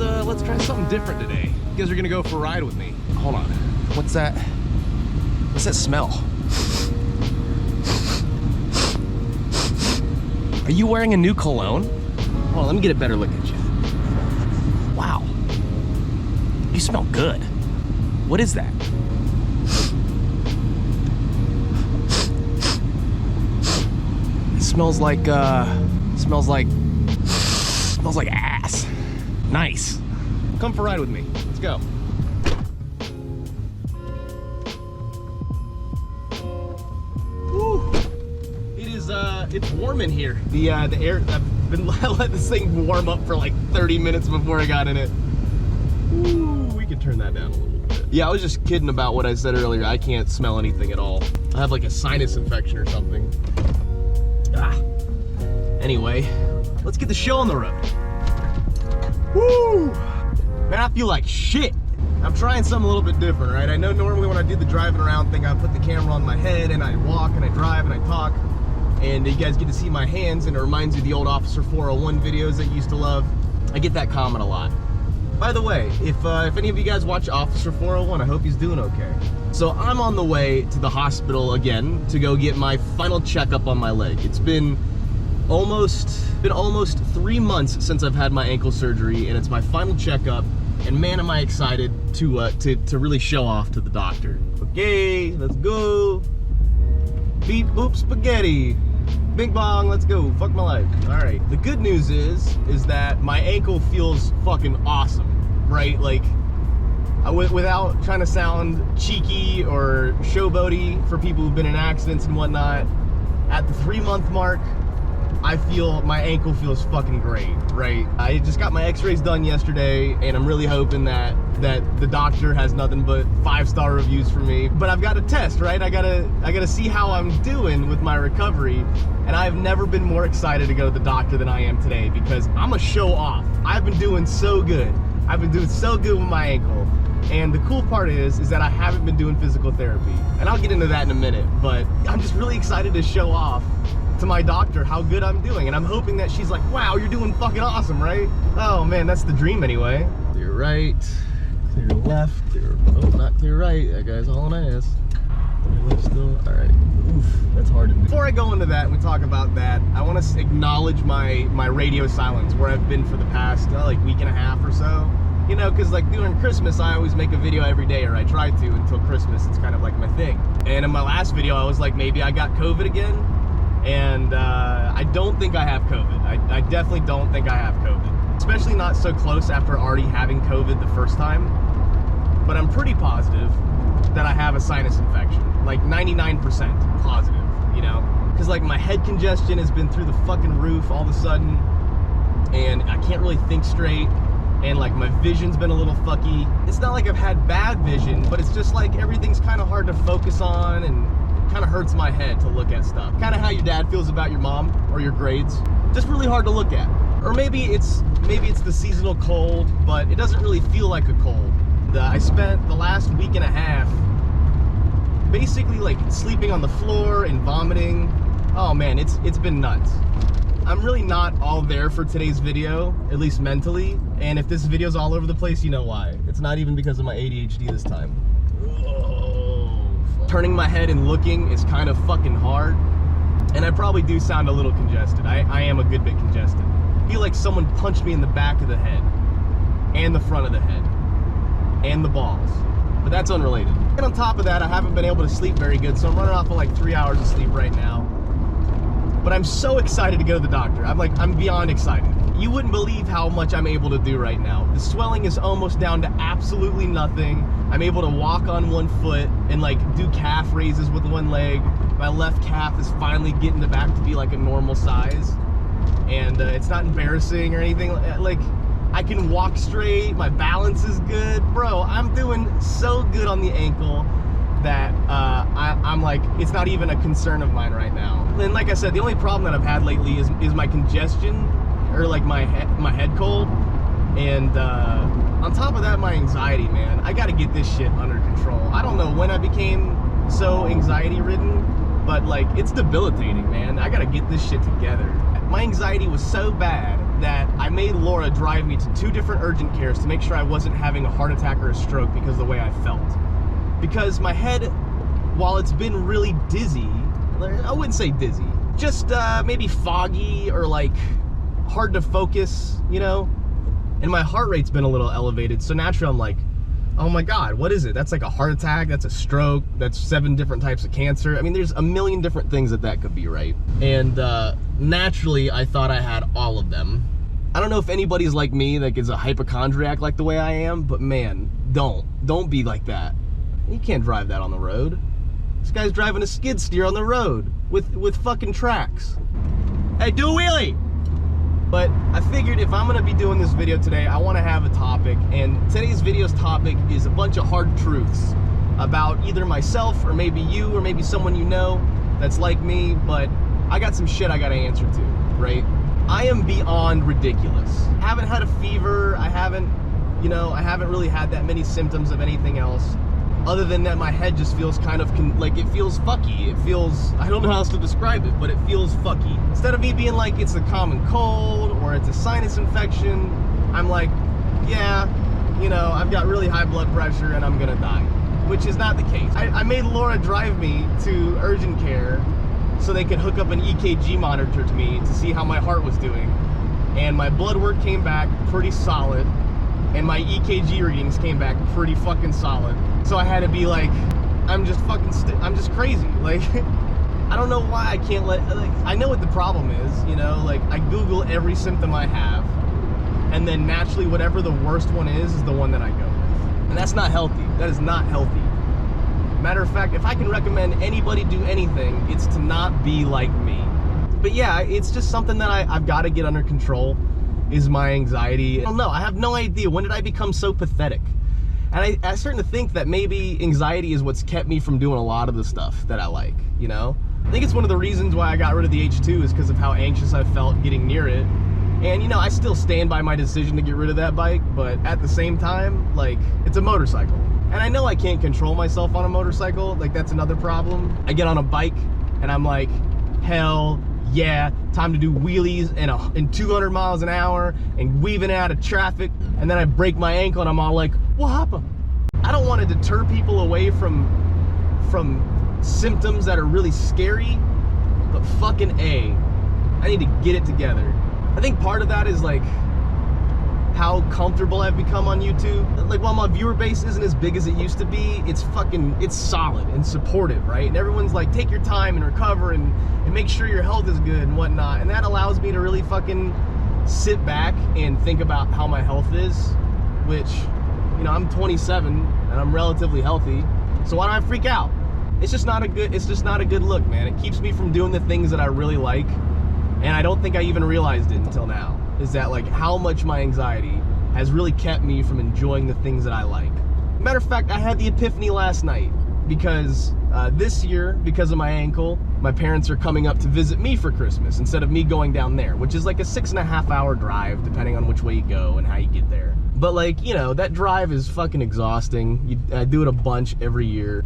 Let's try something different today. You guys are gonna go for a ride with me. Hold on. What's that? What's that smell? Are you wearing a new cologne? Hold on, let me get a better look at you. Wow. You smell good. What is that? It smells like ass. Nice. Come for a ride with me. Let's go. Woo. It's warm in here. The air, I've been letting this thing warm up for like 30 minutes before I got in it. Ooh, we can turn that down a little bit. Yeah, I was just kidding about what I said earlier. I can't smell anything at all. I have like a sinus infection or something. Anyway, let's get the show on the road. Woo! Man, I feel like shit. I'm trying something a little bit different, right? I know normally when I do the driving around thing, I put the camera on my head and I walk and I drive and I talk. And you guys get to see my hands, and it reminds you of the old Officer 401 videos that you used to love. I get that comment a lot. By the way, if any of you guys watch Officer 401, I hope he's doing okay. So I'm on the way to the hospital again to go get my final checkup on my leg. It's been almost 3 months since I've had my ankle surgery, and it's my final checkup. And man, am I excited to really show off to the doctor. Okay, let's go. Beep boop spaghetti. Bing bong, let's go. Fuck my life. All right. The good news is that my ankle feels fucking awesome, right? Like, without trying to sound cheeky or showboaty for people who've been in accidents and whatnot, at the 3-month mark, I feel my ankle feels fucking great, right? I just got my x-rays done yesterday, and I'm really hoping that the doctor has nothing but 5-star reviews for me. But I've got to test, right? I gotta see how I'm doing with my recovery, and I've never been more excited to go to the doctor than I am today, because I'm a show off. I've been doing so good. I've been doing so good with my ankle. And the cool part is that I haven't been doing physical therapy. And I'll get into that in a minute, but I'm just really excited to show off to my doctor how good I'm doing, and I'm hoping that she's like, wow, you're doing fucking awesome, right? Oh man, that's the dream anyway. Clear right, clear left, clear, oh, not clear right, that guy's hauling ass. Clear left still, all right. Oof, that's hard to do. Before I go into that and we talk about that, I want to acknowledge my radio silence, where I've been for the past like week and a half or so. You know, because like during Christmas, I always make a video every day, or I try to until Christmas. It's kind of like my thing. And in my last video, I was like, maybe I got COVID again. And I don't think I have COVID. I definitely don't think I have COVID. Especially not so close after already having COVID the first time. But I'm pretty positive that I have a sinus infection. Like 99% positive, you know? Because like my head congestion has been through the fucking roof all of a sudden. And I can't really think straight. And like my vision's been a little fucky. It's not like I've had bad vision, but it's just like everything's kind of hard to focus on, and kind of hurts my head to look at stuff. Kind of how your dad feels about your mom or your grades. Just really hard to look at. Or maybe it's the seasonal cold, but it doesn't really feel like a cold. I spent the last week and a half basically like sleeping on the floor and vomiting. Oh man, it's been nuts. I'm really not all there for today's video, at least mentally. And if this video's all over the place, you know why. It's not even because of my ADHD this time. Whoa. Turning my head and looking is kind of fucking hard. And I probably do sound a little congested. I am a good bit congested. I feel like someone punched me in the back of the head, and the front of the head, and the balls. But that's unrelated. And on top of that, I haven't been able to sleep very good, so I'm running off of like 3 hours of sleep right now. But I'm so excited to go to the doctor. I'm beyond excited. You wouldn't believe how much I'm able to do right now. The swelling is almost down to absolutely nothing. I'm able to walk on one foot and like do calf raises with one leg. My left calf is finally getting back to be like a normal size. And it's not embarrassing or anything. Like, I can walk straight, my balance is good. Bro, I'm doing so good on the ankle that I'm like, it's not even a concern of mine right now. And like I said, the only problem that I've had lately is my congestion, or like my head cold. And on top of that, my anxiety, man. I gotta get this shit under control. I don't know when I became so anxiety ridden, but like, it's debilitating, man. I gotta get this shit together. My anxiety was so bad that I made Laura drive me to 2 different urgent cares to make sure I wasn't having a heart attack or a stroke because of the way I felt. Because my head, while it's been really dizzy, I wouldn't say dizzy, just maybe foggy or like hard to focus, you know? And my heart rate's been a little elevated, so naturally I'm like, oh my God, what is it? That's like a heart attack, that's a stroke, that's 7 different types of cancer. I mean, there's a million different things that could be, right? And naturally, I thought I had all of them. I don't know if anybody's like me, like is a hypochondriac like the way I am, but man, don't be like that. You can't drive that on the road. This guy's driving a skid steer on the road with fucking tracks. Hey, do a wheelie! But I figured if I'm gonna be doing this video today, I wanna have a topic, and today's video's topic is a bunch of hard truths about either myself or maybe you or maybe someone you know that's like me, but I got some shit I gotta answer to, right? I am beyond ridiculous. I haven't had a fever, I haven't really had that many symptoms of anything else. Other than that, my head just feels kind of, like it feels fucky. It feels, I don't know how else to describe it, but it feels fucky. Instead of me being like, it's a common cold or it's a sinus infection, I'm like, yeah, you know, I've got really high blood pressure and I'm gonna die. Which is not the case. I made Laura drive me to urgent care so they could hook up an EKG monitor to me to see how my heart was doing. And my blood work came back pretty solid. And my EKG readings came back pretty fucking solid. So I had to be like, I'm just crazy. Like, I don't know why I can't like, I know what the problem is, you know, like I Google every symptom I have, and then naturally whatever the worst one is the one that I go with. And that's not healthy. That is not healthy. Matter of fact, if I can recommend anybody do anything, it's to not be like me. But yeah, it's just something that I've got to get under control. Is my anxiety. I don't know, I have no idea. When did I become so pathetic? And I starting to think that maybe anxiety is what's kept me from doing a lot of the stuff that I like, you know? I think it's one of the reasons why I got rid of the H2 is because of how anxious I felt getting near it. And you know, I still stand by my decision to get rid of that bike, but at the same time, like, it's a motorcycle. And I know I can't control myself on a motorcycle, like that's another problem. I get on a bike and I'm like, hell yeah, time to do wheelies in 200 miles an hour and weaving out of traffic, and then I break my ankle and I'm all like, what happened? I don't want to deter people away from symptoms that are really scary, but fucking A, I need to get it together. I think part of that is like how comfortable I've become on YouTube. Like, while my viewer base isn't as big as it used to be, it's solid and supportive, right? And everyone's like, take your time and recover and make sure your health is good and whatnot. And that allows me to really fucking sit back and think about how my health is, which, you know, I'm 27 and I'm relatively healthy. So why don't I freak out? It's just not a good look, man. It keeps me from doing the things that I really like. And I don't think I even realized it until now. Is that like how much my anxiety has really kept me from enjoying the things that I like. Matter of fact, I had the epiphany last night because this year, because of my ankle, my parents are coming up to visit me for Christmas instead of me going down there, which is like a 6.5 hour drive depending on which way you go and how you get there. But like, you know, that drive is fucking exhausting. I do it a bunch every year.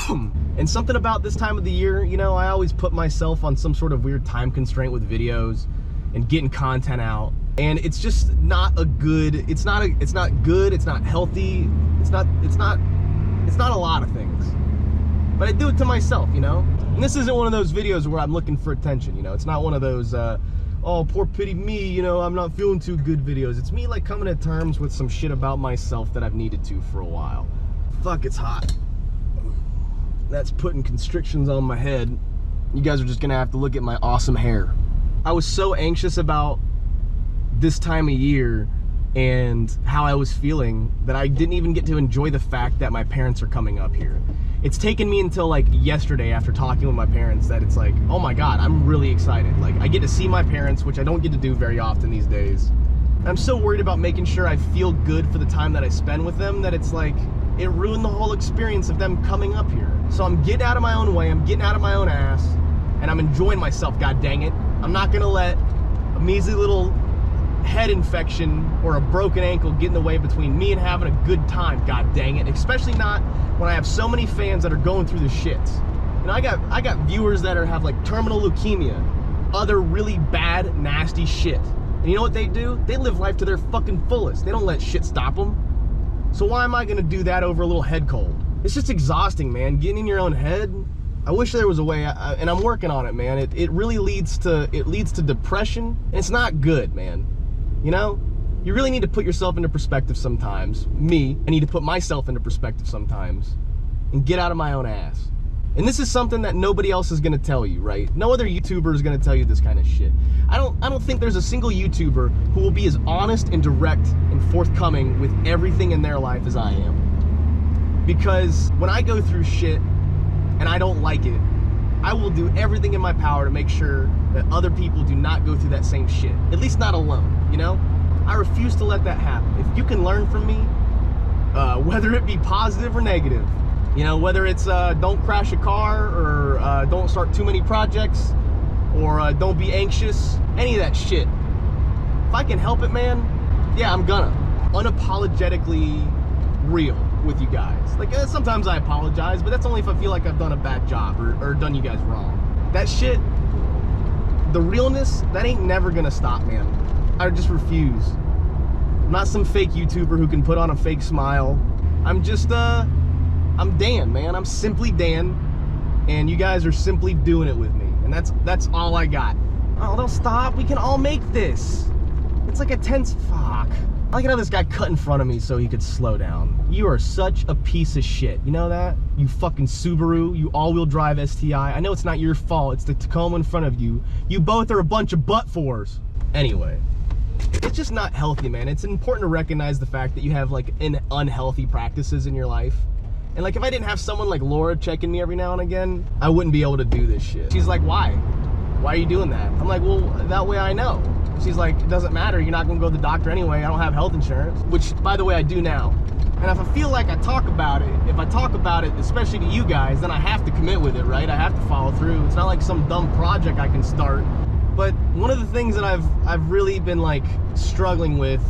And something about this time of the year, you know, I always put myself on some sort of weird time constraint with videos and getting content out, and it's just not a good, it's not good, it's not healthy, it's not a lot of things, but I do it to myself, you know. And this isn't one of those videos where I'm looking for attention, you know. It's not one of those oh, poor pity me, you know, I'm not feeling too good videos. It's me like coming to terms with some shit about myself that I've needed to for a while. Fuck, it's hot. That's putting constrictions on my head. You guys are just gonna have to look at my awesome hair. I was so anxious about this time of year and how I was feeling that I didn't even get to enjoy the fact that my parents are coming up here. It's taken me until like yesterday after talking with my parents that it's like, oh my God, I'm really excited. Like, I get to see my parents, which I don't get to do very often these days. I'm so worried about making sure I feel good for the time that I spend with them that it's like, it ruined the whole experience of them coming up here. So I'm getting out of my own way, I'm getting out of my own ass, and I'm enjoying myself, god dang it. I'm not gonna let a measly little head infection or a broken ankle get in the way between me and having a good time, god dang it. Especially not when I have so many fans that are going through the shits. You know, I got viewers that have like terminal leukemia, other really bad, nasty shit. And you know what they do? They live life to their fucking fullest. They don't let shit stop them. So why am I gonna do that over a little head cold? It's just exhausting, man. Getting in your own head. I wish there was a way, and I'm working on it, man. It really leads to depression, and it's not good, man. You know? You really need to put yourself into perspective sometimes. I need to put myself into perspective sometimes and get out of my own ass. And this is something that nobody else is gonna tell you, right? No other YouTuber is gonna tell you this kind of shit. I don't think there's a single YouTuber who will be as honest and direct and forthcoming with everything in their life as I am. Because when I go through shit and I don't like it, I will do everything in my power to make sure that other people do not go through that same shit. At least not alone, you know? I refuse to let that happen. If you can learn from me, whether it be positive or negative, you know, whether it's don't crash a car or don't start too many projects or don't be anxious, any of that shit. If I can help it, man, yeah, I'm gonna. Unapologetically real with you guys. Like, sometimes I apologize, but that's only if I feel like I've done a bad job or done you guys wrong. That shit, the realness, that ain't never gonna stop, man. I just refuse. I'm not some fake YouTuber who can put on a fake smile. I'm just, I'm Dan, man. I'm simply Dan, and you guys are simply doing it with me, and that's all I got. Oh, don't stop. We can all make this. It's like a tense, fuck. I like how this guy cut in front of me so he could slow down. You are such a piece of shit. You know that? You fucking Subaru, you all-wheel drive STI. I know it's not your fault. It's the Tacoma in front of you. You both are a bunch of butt-fours. Anyway, it's just not healthy, man. It's important to recognize the fact that you have like unhealthy practices in your life. And like, if I didn't have someone like Laura checking me every now and again, I wouldn't be able to do this shit. She's like, why? Why are you doing that? I'm like, well, that way I know. She's like, it doesn't matter. You're not gonna go to the doctor anyway. I don't have health insurance, which, by the way, I do now. And if I feel like I talk about it, especially to you guys, then I have to commit with it, right? I have to follow through. It's not like some dumb project I can start. But one of the things that I've really been like struggling with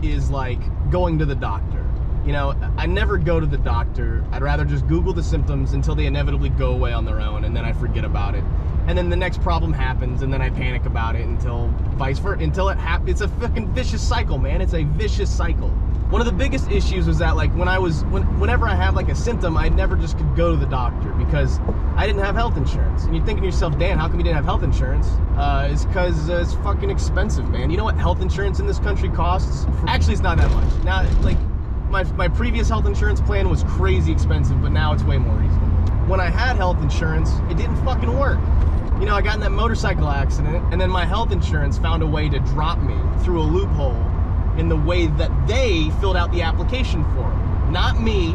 is like going to the doctor. You know, I never go to the doctor. I'd rather just Google the symptoms until they inevitably go away on their own, and then I forget about it. And then the next problem happens, and then I panic about it until vice versa, until it happens. It's a fucking vicious cycle, man. It's a vicious cycle. One of the biggest issues was that, like, whenever I had like a symptom, I never just could go to the doctor because I didn't have health insurance. And you're thinking to yourself, Dan, how come you didn't have health insurance? It's because it's fucking expensive, man. You know what health insurance in this country costs? Actually, it's not that much. Now, like, my previous health insurance plan was crazy expensive, but now it's way more reasonable. When I had health insurance, it didn't fucking work. You know, I got in that motorcycle accident, and then my health insurance found a way to drop me through a loophole in the way that they filled out the application form. Not me.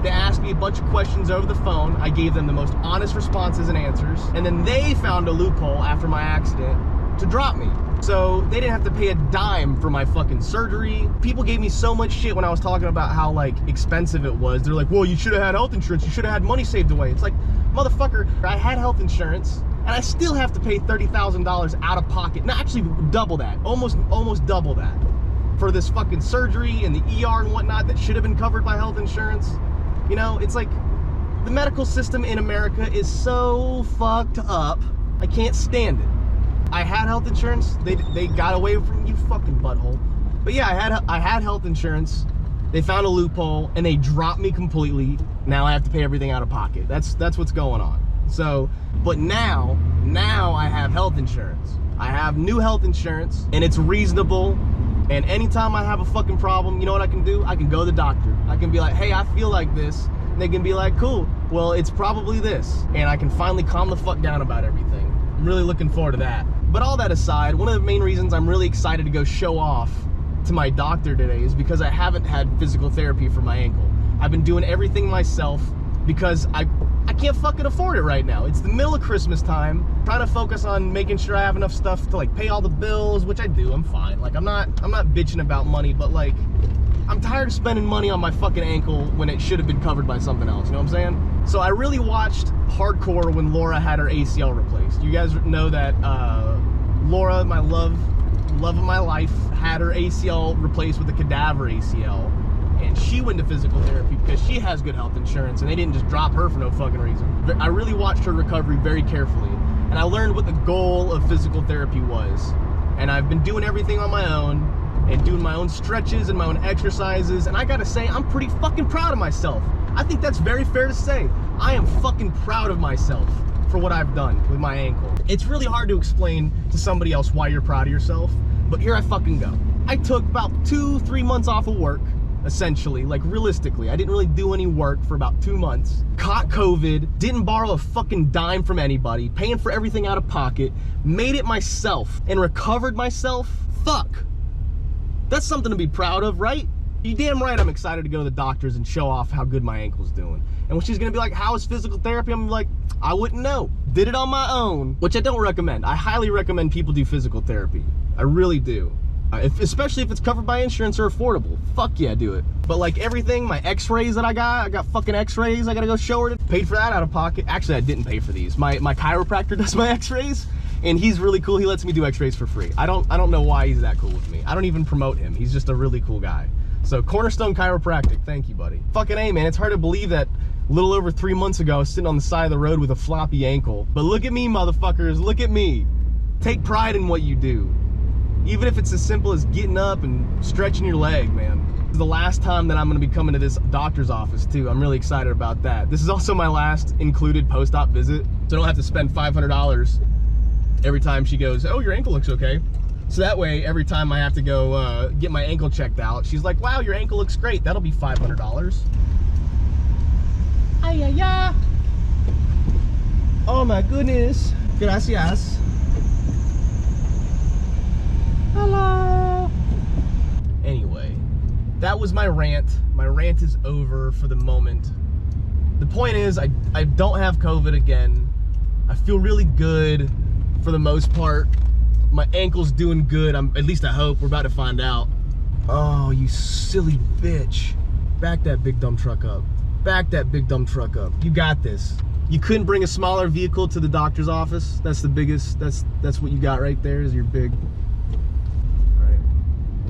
They asked me a bunch of questions over the phone. I gave them the most honest responses and answers, and then they found a loophole after my accident to drop me. So they didn't have to pay a dime for my fucking surgery. People gave me so much shit when I was talking about how like expensive it was. They're like, well, you should have had health insurance. You should have had money saved away. It's like, motherfucker, I had health insurance and I still have to pay $30,000 out of pocket. No, actually double that, almost double that for this fucking surgery and the ER and whatnot that should have been covered by health insurance. You know, it's like the medical system in America is so fucked up. I can't stand it. I had health insurance. They got away from you, fucking butthole. But yeah, I had health insurance. They found a loophole and they dropped me completely. Now I have to pay everything out of pocket. That's what's going on. So, but now I have health insurance. I have new health insurance and it's reasonable. And anytime I have a fucking problem, you know what I can do? I can go to the doctor. I can be like, hey, I feel like this. And they can be like, cool, well, it's probably this. And I can finally calm the fuck down about everything. I'm really looking forward to that. But all that aside, one of the main reasons I'm really excited to go show off to my doctor today is because I haven't had physical therapy for my ankle. I've been doing everything myself because I can't fucking afford it right now. It's the middle of Christmas time, trying to focus on making sure I have enough stuff to like pay all the bills, which I do, I'm fine. Like I'm not bitching about money, but like I'm tired of spending money on my fucking ankle when it should have been covered by something else, you know what I'm saying? So I really watched hardcore when Laura had her ACL replaced. You guys know that Laura, my love of my life, had her ACL replaced with a cadaver ACL. And she went to physical therapy because she has good health insurance and they didn't just drop her for no fucking reason. I really watched her recovery very carefully. And I learned what the goal of physical therapy was. and I've been doing everything on my own and doing my own stretches and my own exercises, and I gotta say, I'm pretty fucking proud of myself. I think that's very fair to say. I am fucking proud of myself for what I've done with my ankle. It's really hard to explain to somebody else why you're proud of yourself, but here I fucking go. I took about 2-3 months off of work, essentially, like realistically. I didn't really do any work for about 2 months. Caught COVID, didn't borrow a fucking dime from anybody, paying for everything out of pocket, made it myself, and recovered myself. Fuck. That's something to be proud of, right? You damn right I'm excited to go to the doctors and show off how good my ankle's doing. And when she's gonna be like, how is physical therapy? I'm like, I wouldn't know. Did it on my own, which I don't recommend. I highly recommend people do physical therapy. I really do. Especially if it's covered by insurance or affordable. Fuck yeah, do it. But like everything, my x-rays that I got fucking x-rays I gotta go show her. Paid for that out of pocket. Actually, I didn't pay for these. My chiropractor does my x-rays, and he's really cool. He lets me do x-rays for free. I don't know why he's that cool with me. I don't even promote him. He's just a really cool guy. So Cornerstone Chiropractic, thank you, buddy. Fucking A, man, it's hard to believe that a little over 3 months ago, I was sitting on the side of the road with a floppy ankle. But look at me, motherfuckers, look at me. Take pride in what you do. Even if it's as simple as getting up and stretching your leg, man. This is the last time that I'm gonna be coming to this doctor's office too. I'm really excited about that. This is also my last included post-op visit, so I don't have to spend $500 every time she goes, oh, your ankle looks okay. So that way, every time I have to go get my ankle checked out, she's like, wow, your ankle looks great. That'll be $500. Ay, ay, ay. Oh my goodness. Gracias. Hello. Anyway, that was my rant. My rant is over for the moment. The point is, I don't have COVID again. I feel really good for the most part. My ankle's doing good. At least I hope. We're about to find out. Oh, you silly bitch. Back that big dumb truck up. Back that big dumb truck up. You got this. You couldn't bring a smaller vehicle to the doctor's office? That's the biggest, that's what you got right there is your big...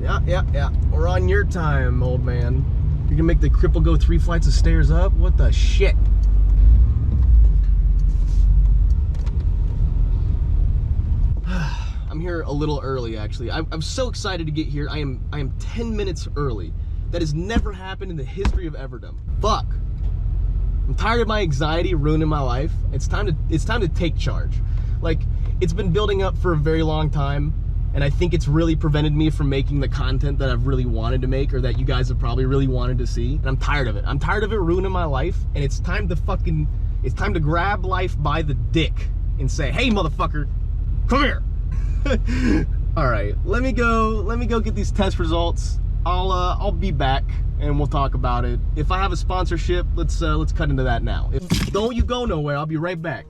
Yeah. We're on your time, old man. You're gonna make the cripple go 3 flights of stairs up? What the shit? I'm here a little early, actually. I'm so excited to get here. I am 10 minutes early. That has never happened in the history of Everdom. Fuck. I'm tired of my anxiety ruining my life. It's time to take charge. Like, it's been building up for a very long time, and I think it's really prevented me from making the content that I've really wanted to make, or that you guys have probably really wanted to see. And I'm tired of it. I'm tired of it ruining my life, and it's time to grab life by the dick and say, hey, motherfucker, come here. All right, let me go get these test results. I'll be back and we'll talk about it. If I have a sponsorship, let's cut into that now. Don't you go nowhere, I'll be right back.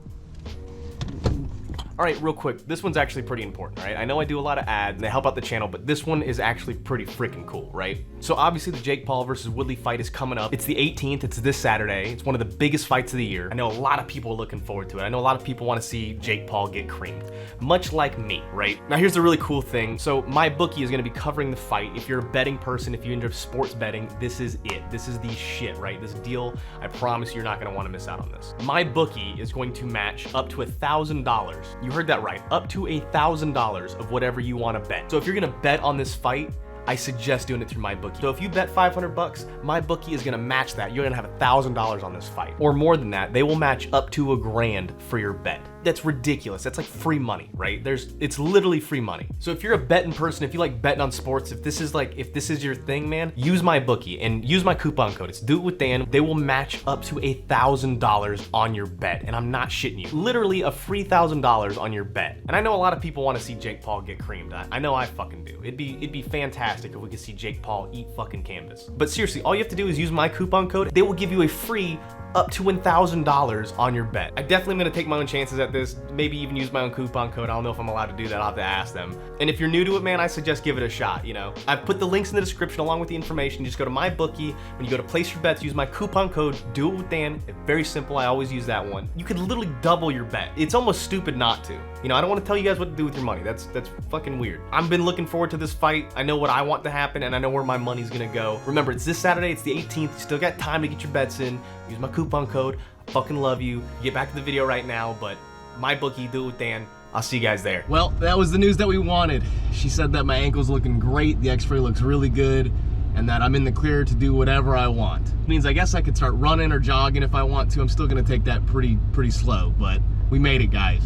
All right, real quick, this one's actually pretty important, right? I know I do a lot of ads and they help out the channel, but this one is actually pretty freaking cool, right? So obviously the Jake Paul versus Woodley fight is coming up. It's the 18th, it's this Saturday. It's one of the biggest fights of the year. I know a lot of people are looking forward to it. I know a lot of people want to see Jake Paul get creamed, much like me, right? Now here's the really cool thing. So my bookie is gonna be covering the fight. If you're a betting person, if you're into sports betting, this is it. This is the shit, right? This deal, I promise you're not gonna wanna miss out on this. My bookie is going to match up to $1,000. You heard that right, up to $1,000 of whatever you want to bet. So if you're gonna bet on this fight, I suggest doing it through my bookie. So if you bet 500 bucks, my bookie is gonna match that. You're gonna have $1,000 on this fight. Or more than that, they will match up to $1,000 for your bet. That's ridiculous. That's like free money, right? It's literally free money. So if you're a betting person, if you like betting on sports, if this is your thing, man, use my bookie and use my coupon code. It's DOITWITHDAN. They will match up to $1,000 on your bet. And I'm not shitting you. Literally a free $1,000 on your bet. And I know a lot of people want to see Jake Paul get creamed. I know I fucking do. It'd be fantastic if we could see Jake Paul eat fucking canvas. But seriously, all you have to do is use my coupon code. They will give you a free up to $1,000 on your bet. I definitely am gonna take my own chances at this, maybe even use my own coupon code. I don't know if I'm allowed to do that, I'll have to ask them. And if you're new to it, man, I suggest give it a shot, you know? I've put the links in the description along with the information. Just go to my bookie. When you go to place your bets, use my coupon code, DOITWITHDAN. It's very simple, I always use that one. You could literally double your bet. It's almost stupid not to. You know, I don't wanna tell you guys what to do with your money. That's fucking weird. I've been looking forward to this fight. I know what I want to happen and I know where my money's gonna go. Remember, it's this Saturday, it's the 18th. You still got time to get your bets in. Use my coupon code. I fucking love you. Get back to the video right now, but my bookie, DOITWITHDAN, I'll see you guys there. Well, that was the news that we wanted. She said that my ankle's looking great, the x-ray looks really good, and that I'm in the clear to do whatever I want. It means I guess I could start running or jogging if I want to. I'm still gonna take that pretty slow, but we made it, guys.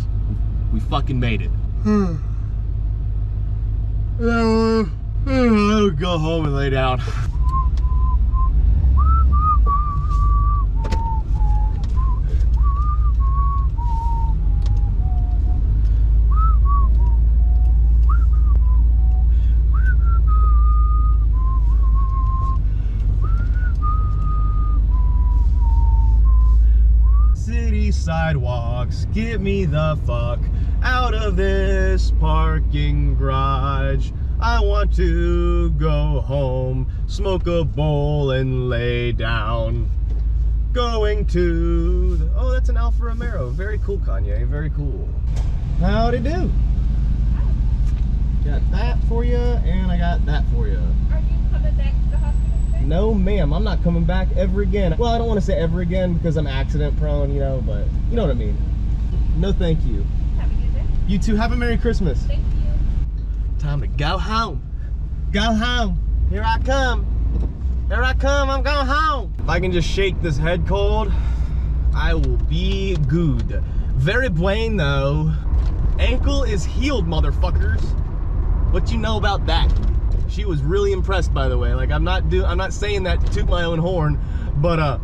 We fucking made it. I'll go home and lay down. City sidewalks, get me the fuck out of this parking garage. I want to go home, smoke a bowl and lay down. Going to the, oh, that's an Alfa Romero. Very cool, Kanye, very cool. How'd it do? Got that for you, and I got that for you. Are you coming back to the hospital today? No, ma'am, I'm not coming back ever again. Well, I don't want to say ever again because I'm accident prone, you know, but you know what I mean. No, thank you. Have a good day. You too, have a Merry Christmas. Thank you. Time to go home. Go home. Here I come. Here I come, I'm going home. If I can just shake this head cold, I will be good. Very bueno. Ankle is healed, motherfuckers. What you know about that? She was really impressed, by the way. Like, I'm not saying that to toot my own horn, but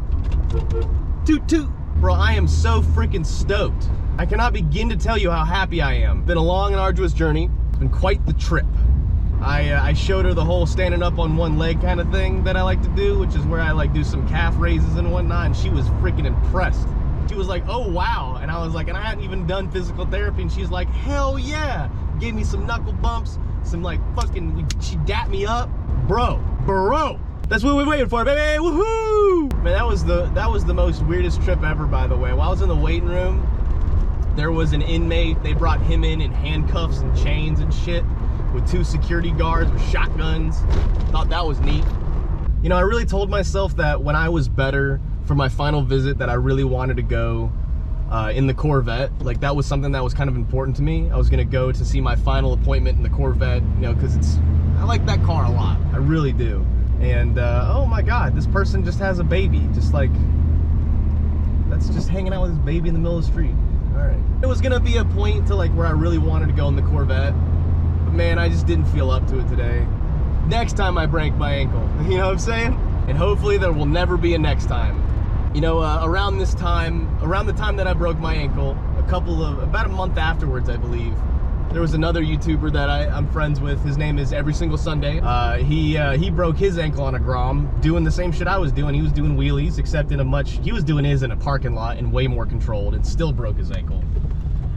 toot toot. Bro, I am so freaking stoked. I cannot begin to tell you how happy I am. Been a long and arduous journey. It's been quite the trip. I showed her the whole standing up on one leg kind of thing that I like to do, which is where I like do some calf raises and whatnot, and she was freaking impressed. She was like, oh wow, and I was like, and I hadn't even done physical therapy, and she's like, hell yeah. Gave me some knuckle bumps, some like fucking, she dapped me up. Bro, that's what we're waiting for, baby, woohoo! Man, that was the most weirdest trip ever, by the way. While I was in the waiting room, there was an inmate, they brought him in handcuffs and chains and shit, with 2 security guards with shotguns. Thought that was neat. You know, I really told myself that when I was better for my final visit that I really wanted to go in the Corvette. Like, that was something that was kind of important to me. I was gonna go to see my final appointment in the Corvette, you know, because I like that car a lot. I really do. And oh my God, this person just has a baby. Just like, that's just hanging out with his baby in the middle of the street. All right. It was gonna be a point to like where I really wanted to go in the Corvette. But man, I just didn't feel up to it today. Next time I break my ankle, you know what I'm saying? And hopefully there will never be a next time. You know, around the time that I broke my ankle, about a month afterwards, I believe, there was another YouTuber that I'm friends with. His name is Every Single Sunday. He broke his ankle on a Grom, doing the same shit I was doing. He was doing wheelies, except he was doing his in a parking lot and way more controlled, and still broke his ankle.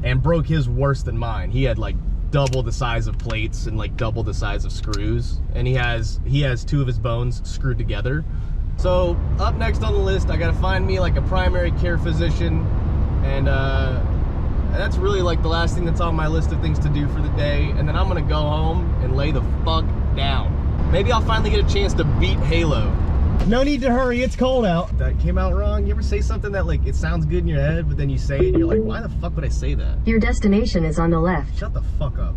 And broke his worse than mine. He had like double the size of plates and like double the size of screws, and he has 2 of his bones screwed together. So up next on the list, I gotta find me like a primary care physician, and that's really like the last thing that's on my list of things to do for the day. And then I'm gonna go home and lay the fuck down. Maybe I'll finally get a chance to beat Halo. No need to hurry, it's cold out. That came out wrong. You ever say something that like it sounds good in your head, but then you say it and you're like, why the fuck would I say that? Your destination is on the left. Shut the fuck up.